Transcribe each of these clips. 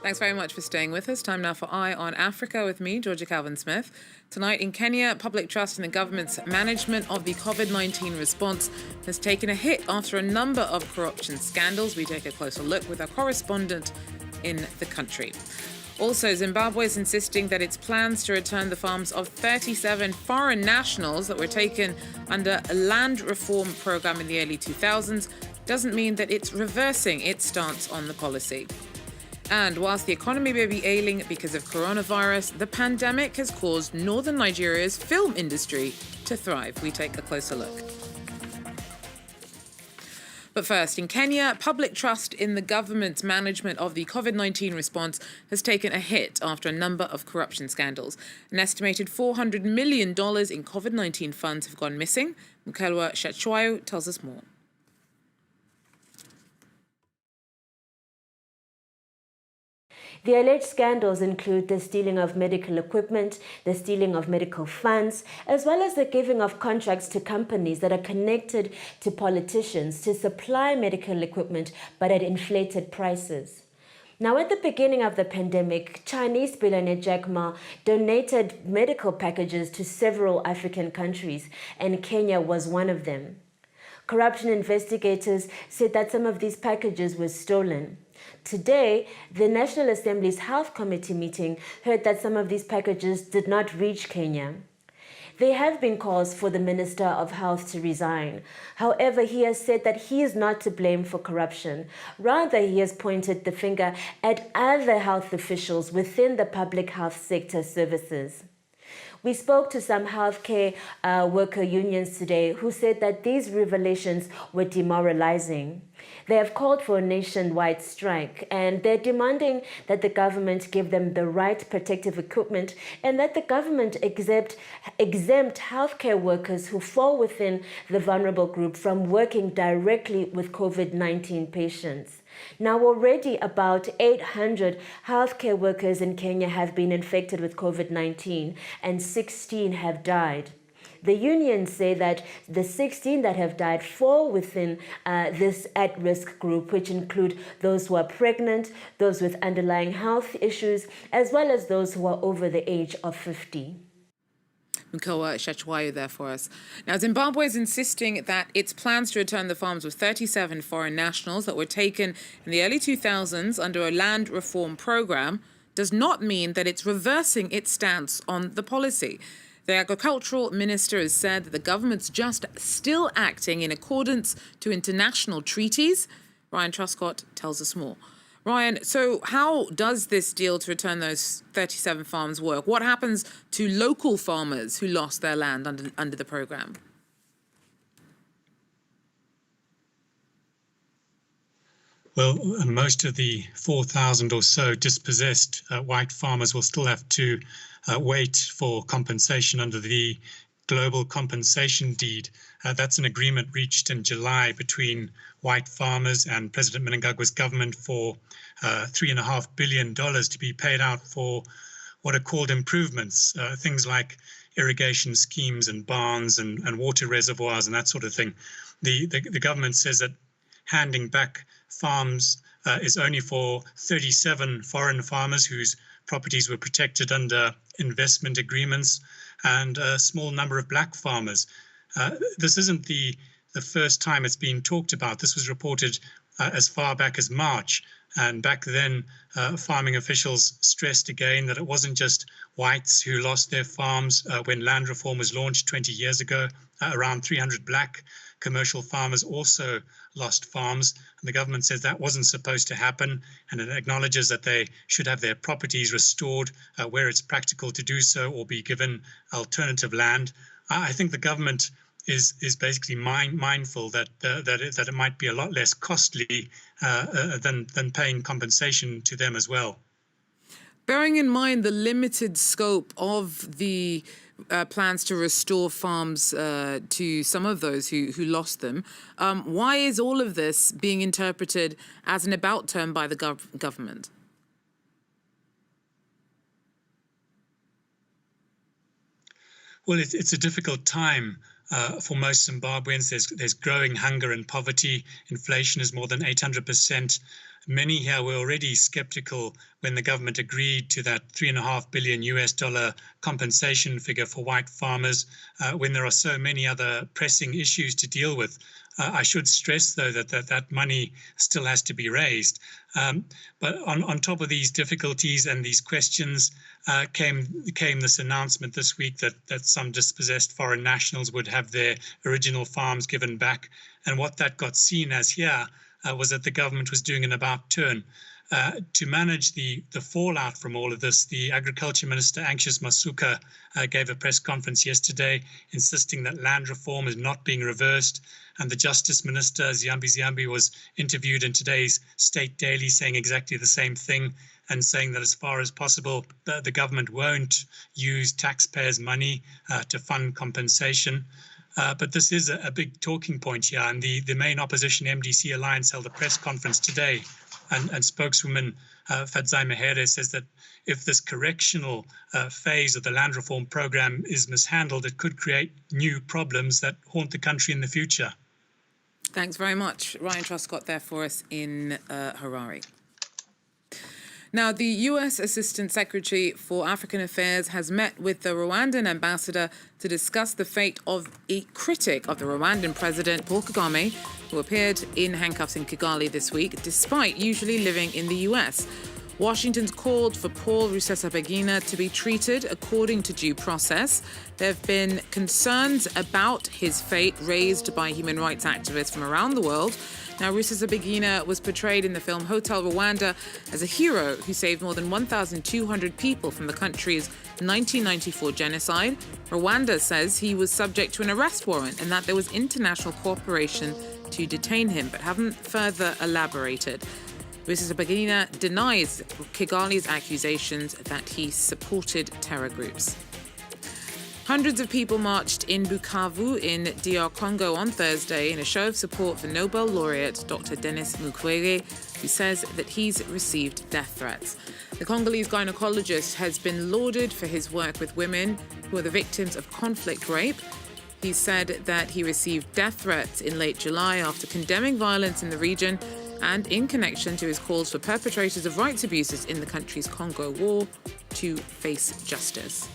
Thanks very much for staying with us. Time now for Eye on Africa with me, Georgia Calvin-Smith. Tonight in Kenya, public trust in the government's management of the COVID-19 response has taken a hit after a number of corruption scandals. We take a closer look with our correspondent in the country. Also, Zimbabwe is insisting that its plans to return the farms of 37 foreign nationals that were taken under a land reform program in the early 2000s doesn't mean that it's reversing its stance on the policy. And whilst the economy may be ailing because of coronavirus, the pandemic has caused northern Nigeria's film industry to thrive. We take a closer look. But first, in Kenya, public trust in the government's management of the COVID-19 response has taken a hit after a number of corruption scandals. An estimated $400 million in COVID-19 funds have gone missing. Mkelwa Shachwayo tells us more. The alleged scandals include the stealing of medical equipment, the stealing of medical funds, as well as the giving of contracts to companies that are connected to politicians to supply medical equipment but at inflated prices. Now, at the beginning of the pandemic, Chinese billionaire Jack Ma donated medical packages to several African countries, and Kenya was one of them. Corruption investigators said that some of these packages were stolen. Today, the National Assembly's Health Committee meeting heard that some of these packages did not reach Kenya. There have been calls for the Minister of Health to resign. However, he has said that he is not to blame for corruption. Rather, he has pointed the finger at other health officials within the public health sector services. We spoke to some healthcare worker unions today who said that these revelations were demoralizing. They have called for a nationwide strike, and they're demanding that the government give them the right protective equipment and that the government exempt healthcare workers who fall within the vulnerable group from working directly with COVID-19 patients. Now, already about 800 healthcare workers in Kenya have been infected with COVID-19 and 16 have died. The unions say that the 16 that have died fall within this at-risk group, which include those who are pregnant, those with underlying health issues, as well as those who are over the age of 50. Mkelwa Shachwayo there for us. Now, Zimbabwe is insisting that its plans to return the farms of 37 foreign nationals that were taken in the early 2000s under a land reform program does not mean that it's reversing its stance on the policy. The agricultural minister has said that the government's just still acting in accordance to international treaties. Ryan Truscott tells us more. Ryan, so how does this deal to return those 37 farms work? What happens to local farmers who lost their land under the program? Well, most of the 4,000 or so dispossessed white farmers will still have to wait for compensation under the Global Compensation Deed. That's an agreement reached in July between white farmers and President Mnangagwa's government for $3.5 billion to be paid out for what are called improvements, things like irrigation schemes and barns and water reservoirs and that sort of thing. The government says that handing back farms is only for 37 foreign farmers whose properties were protected under investment agreements and a small number of black farmers. This isn't the first time it's been talked about. This was reported as far back as March. And back then, farming officials stressed again that it wasn't just whites who lost their farms when land reform was launched 20 years ago. Around 300 black commercial farmers also lost farms. And the government says that wasn't supposed to happen. And it acknowledges that they should have their properties restored where it's practical to do so or be given alternative land. I think the government is basically mindful that it might be a lot less costly than paying compensation to them as well. Bearing in mind the limited scope of the plans to restore farms to some of those who lost them, why is all of this being interpreted as an about turn by the government? Well, it's a difficult time for most Zimbabweans. There's growing hunger and poverty. Inflation is more than 800%. Many here were already skeptical when the government agreed to that $3.5 billion compensation figure for white farmers, when there are so many other pressing issues to deal with. I should stress, though, that money still has to be raised. But on top of these difficulties and these questions came this announcement this week that some dispossessed foreign nationals would have their original farms given back. And what that got seen as here was that the government was doing an about turn. To manage the fallout from all of this, the Agriculture Minister, Anxious Masuka, gave a press conference yesterday insisting that land reform is not being reversed. And the Justice Minister, Ziambi, was interviewed in today's State Daily saying exactly the same thing and saying that as far as possible, the government won't use taxpayers' money to fund compensation. But this is a big talking point here. And the main opposition MDC Alliance held a press conference today. And spokeswoman Fadzai Mehere says that if this correctional phase of the land reform program is mishandled, it could create new problems that haunt the country in the future. Thanks very much. Ryan Truscott there for us in Harare. Now, the U.S. Assistant Secretary for African Affairs has met with the Rwandan ambassador to discuss the fate of a critic of the Rwandan president, Paul Kagame, who appeared in handcuffs in Kigali this week, despite usually living in the U.S. Washington's called for Paul Rusesabagina to be treated according to due process. There have been concerns about his fate raised by human rights activists from around the world. Now, Rusesabagina was portrayed in the film Hotel Rwanda as a hero who saved more than 1,200 people from the country's 1994 genocide. Rwanda says he was subject to an arrest warrant and that there was international cooperation to detain him, but haven't further elaborated. Rusesabagina denies Kigali's accusations that he supported terror groups. Hundreds of people marched in Bukavu in DR Congo on Thursday in a show of support for Nobel laureate Dr. Denis Mukwege, who says that he's received death threats. The Congolese gynecologist has been lauded for his work with women who are the victims of conflict rape. He said that he received death threats in late July after condemning violence in the region and in connection to his calls for perpetrators of rights abuses in the country's Congo war to face justice.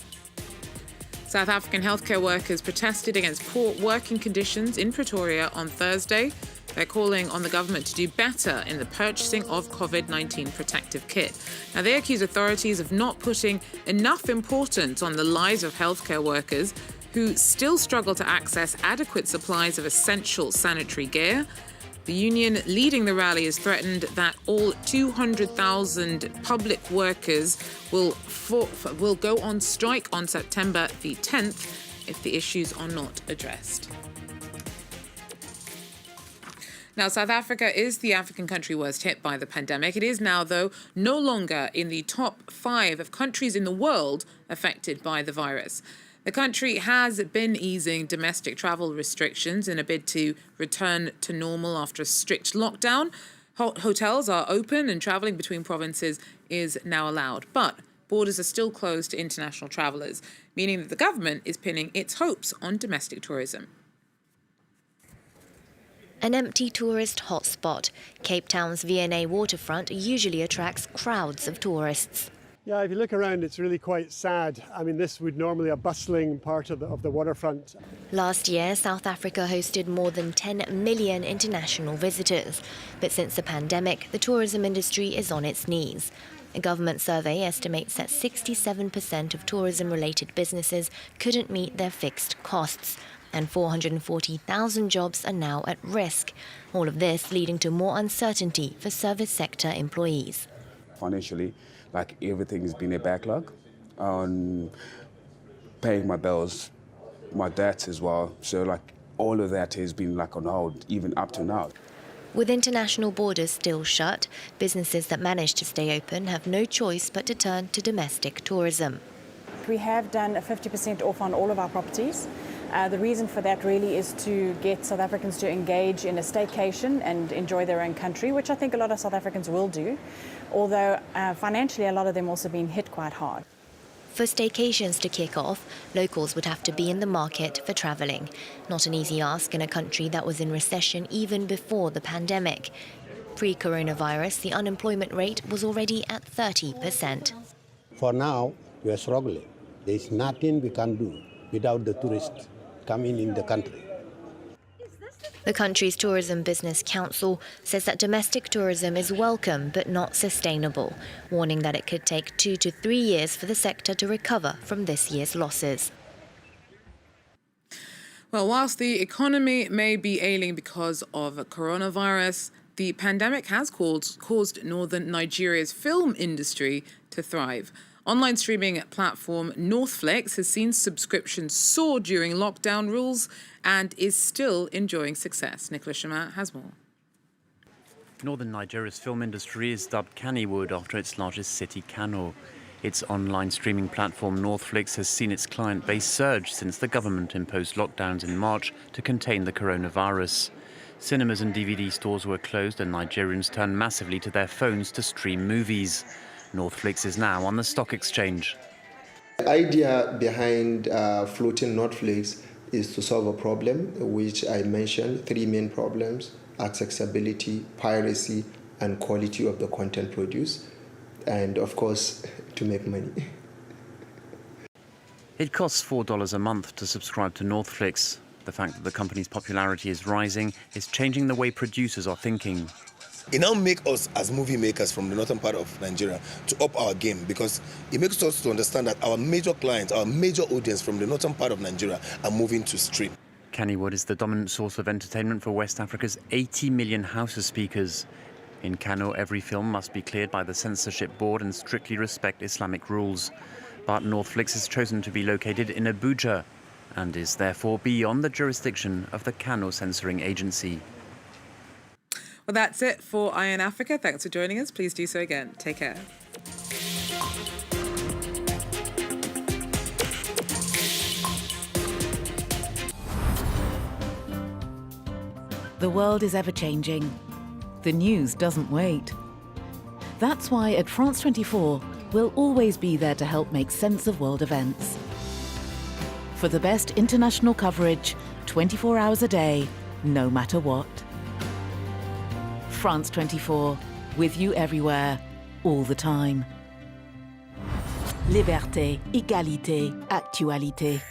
South African healthcare workers protested against poor working conditions in Pretoria on Thursday. They're calling on the government to do better in the purchasing of COVID-19 protective kit. Now, they accuse authorities of not putting enough importance on the lives of healthcare workers who still struggle to access adequate supplies of essential sanitary gear. The union leading the rally has threatened that all 200,000 public workers will go on strike on September the 10th if the issues are not addressed. Now, South Africa is the African country worst hit by the pandemic. It is now, though, no longer in the top 5 of countries in the world affected by the virus. The country has been easing domestic travel restrictions in a bid to return to normal after a strict lockdown. Hotels are open and travelling between provinces is now allowed. But borders are still closed to international travellers, meaning that the government is pinning its hopes on domestic tourism. An empty tourist hotspot, Cape Town's V&A waterfront usually attracts crowds of tourists. Yeah, if you look around, it's really quite sad. I mean, this would normally be a bustling part of the waterfront. Last year, South Africa hosted more than 10 million international visitors. But since the pandemic, the tourism industry is on its knees. A government survey estimates that 67% of tourism-related businesses couldn't meet their fixed costs, and 440,000 jobs are now at risk. All of this leading to more uncertainty for service sector employees. Financially, like everything's been a backlog on paying my bills, my debts as well. So like all of that has been like on hold even up to now. With international borders still shut, businesses that manage to stay open have no choice but to turn to domestic tourism. We have done a 50% off on all of our properties. The reason for that really is to get South Africans to engage in a staycation and enjoy their own country, which I think a lot of South Africans will do, although financially a lot of them also been hit quite hard. For staycations to kick off, locals would have to be in the market for travelling. Not an easy ask in a country that was in recession even before the pandemic. Pre-coronavirus, the unemployment rate was already at 30%. For now, we are struggling. There is nothing we can do without the tourists coming in the country. The country's Tourism Business Council says that domestic tourism is welcome but not sustainable, warning that it could take 2 to 3 years for the sector to recover from this year's losses. Well, whilst the economy may be ailing because of coronavirus, the pandemic has caused northern Nigeria's film industry to thrive. Online streaming platform Northflix has seen subscriptions soar during lockdown rules and is still enjoying success. Nicholas Chamat has more. Northern Nigeria's film industry is dubbed Kannywood after its largest city, Kano. Its online streaming platform Northflix has seen its client base surge since the government imposed lockdowns in March to contain the coronavirus. Cinemas and DVD stores were closed and Nigerians turned massively to their phones to stream movies. Northflix is now on the stock exchange. The idea behind floating Northflix is to solve a problem, which I mentioned, 3 main problems: accessibility, piracy, and quality of the content produced, and of course, to make money. It costs $4 a month to subscribe to Northflix. The fact that the company's popularity is rising is changing the way producers are thinking. It now makes us, as movie makers from the northern part of Nigeria, to up our game, because it makes us to understand that our major clients, our major audience from the northern part of Nigeria are moving to stream. Kannywood is the dominant source of entertainment for West Africa's 80 million house of speakers. In Kano, every film must be cleared by the censorship board and strictly respect Islamic rules. But Northflix has chosen to be located in Abuja and is therefore beyond the jurisdiction of the Kano censoring agency. Well, that's it for Eye on Africa. Thanks for joining us. Please do so again. Take care. The world is ever-changing. The news doesn't wait. That's why at France 24, we'll always be there to help make sense of world events. For the best international coverage, 24 hours a day, no matter what. France 24, with you everywhere, all the time. Liberté, égalité, actualité.